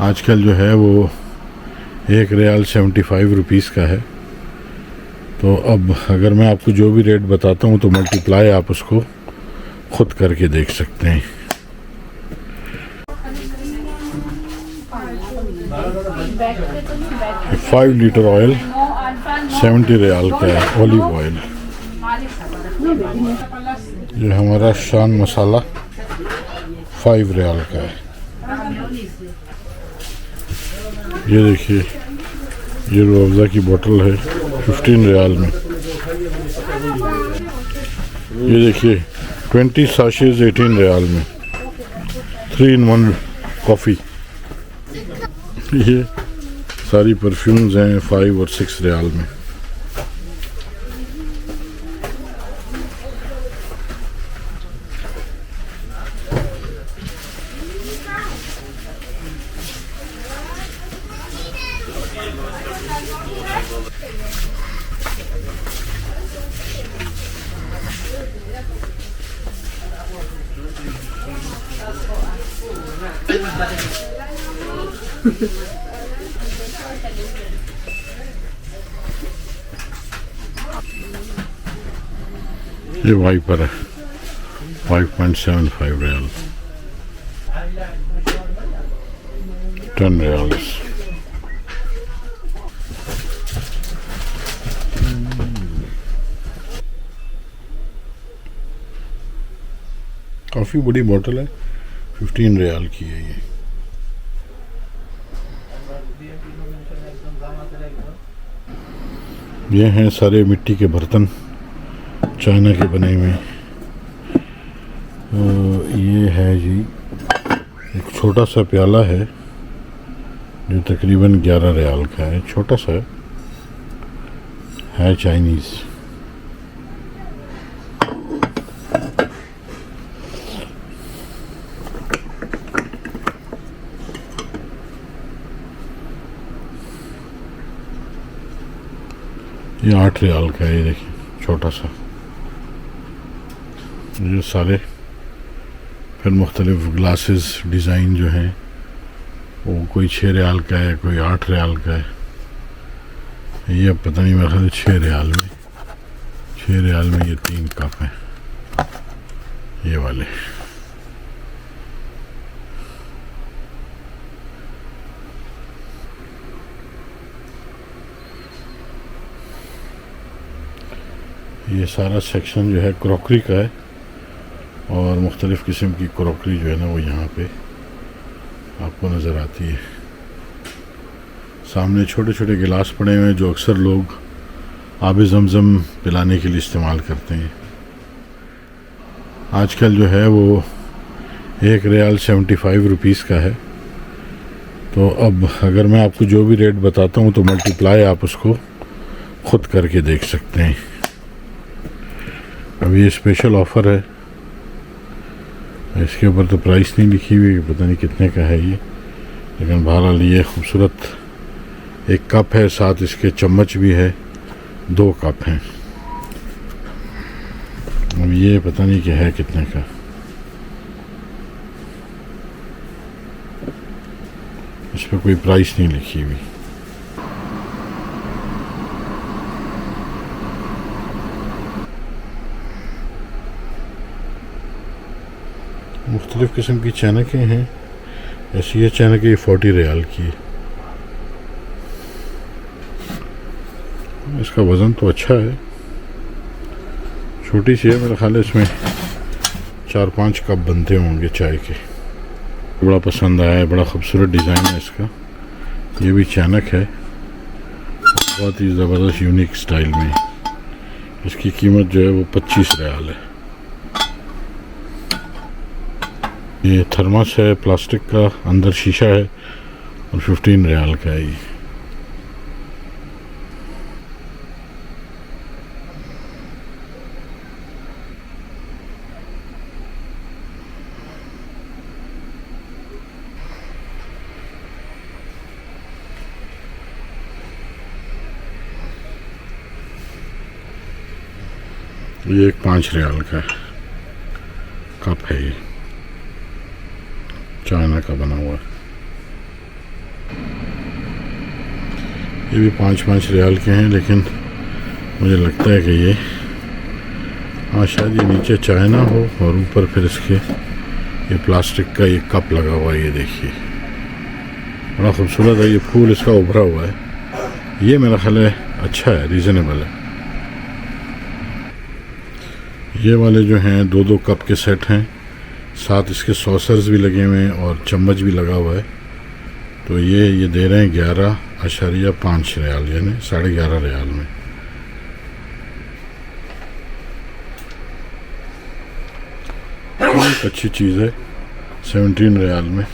आजकल जो है वो 1 रियाल 75 रुपीज़ का है। तो अब अगर मैं आपको जो भी रेट बताता हूँ तो मल्टीप्लाई आप उसको खुद करके देख सकते हैं। 5 लीटर ऑयल 70 रियाल का है, ऑलिव ऑयल। ये हमारा शान मसाला 5 रियाल का है। ये देखिए, ये रूह अफ़ज़ा की बोतल है 15 रियाल में। ये देखिए 20 साशेज़ 18 रियाल में। 3 in 1 कॉफ़ी। ये सारी परफ्यूम्स हैं 5 और 6 रियाल में। ये वाइपर है 5.75 रियाल। 10 रियाल। काफ़ी बड़ी बोतल है, 15 रियाल की है ये। ये हैं सारे मिट्टी के बर्तन, चाइना के बने हुए। ये है जी एक छोटा सा प्याला है जो तकरीबन 11 रियाल का है। छोटा सा है चाइनीज़। ये 8 रियाल का है। ये देखिए छोटा सा। ये सारे फिर मुख्तलिफ ग्लासेस डिज़ाइन जो हैं वो कोई 6 रियाल का है, कोई 8 रियाल का है। ये अब पता नहीं, मेरा ख्याल 6 रियाल में। 6 रियाल में ये 3 कप हैं ये वाले। ये सारा सेक्शन जो है क्रॉकरी का है और मुख्तलिफ़ किस्म की क्रॉकरी जो है ना वो यहाँ पे आपको नज़र आती है। सामने छोटे छोटे गिलास पड़े हुए हैं जो अक्सर लोग आब ज़मज़म पिलाने के लिए इस्तेमाल करते हैं। आजकल जो है वो 1 रियाल 75 रुपीज़ का है। तो अब अगर मैं आपको जो भी रेट बताता हूँ तो मल्टीप्लाई आप उसको खुद करके देख सकते हैं। अब ये स्पेशल ऑफ़र है, इसके ऊपर तो प्राइस नहीं लिखी हुई, पता नहीं कितने का है ये, लेकिन बहरहाल ये खूबसूरत एक कप है, साथ इसके चम्मच भी है, 2 कप हैं। अब ये पता नहीं क्या है कितने का। इस पर कोई प्राइस नहीं लिखी हुई। मुख्तलिफ़ किस्म की चैनकें हैं। ऐसी ये चैनक 40 रियाल की है। इसका वज़न तो अच्छा है, छोटी सी है, मेरा ख्याल है इसमें 4-5 कप बनते होंगे चाय के। बड़ा पसंद आया है, बड़ा खूबसूरत डिज़ाइन है इसका। ये भी चैनक है, बहुत ही ज़बरदस्त यूनिक स्टाइल में। इसकी कीमत जो है वो 25 रियाल है। ये थर्मस है प्लास्टिक का, अंदर शीशा है और 15 रियाल का है ये। ये एक 5 रियाल का कप है, ये चाइना का बना हुआ है। ये भी 5-5 रियाल के हैं, लेकिन मुझे लगता है कि ये, हाँ शायद ये नीचे चाइना हो और ऊपर फिर इसके ये प्लास्टिक का ये कप लगा हुआ है। ये देखिए बड़ा खूबसूरत है, ये फूल इसका उभरा हुआ है। ये मेरा ख्याल है अच्छा है, रीज़नेबल है। ये वाले जो हैं 2-2 कप के सेट हैं, साथ इसके सॉसर्स भी लगे हुए हैं और चम्मच भी लगा हुआ है। तो ये दे रहे हैं 11.5 रियाल, यानी 11.5 रियाल में। एक अच्छी चीज़ है 17 रियाल में।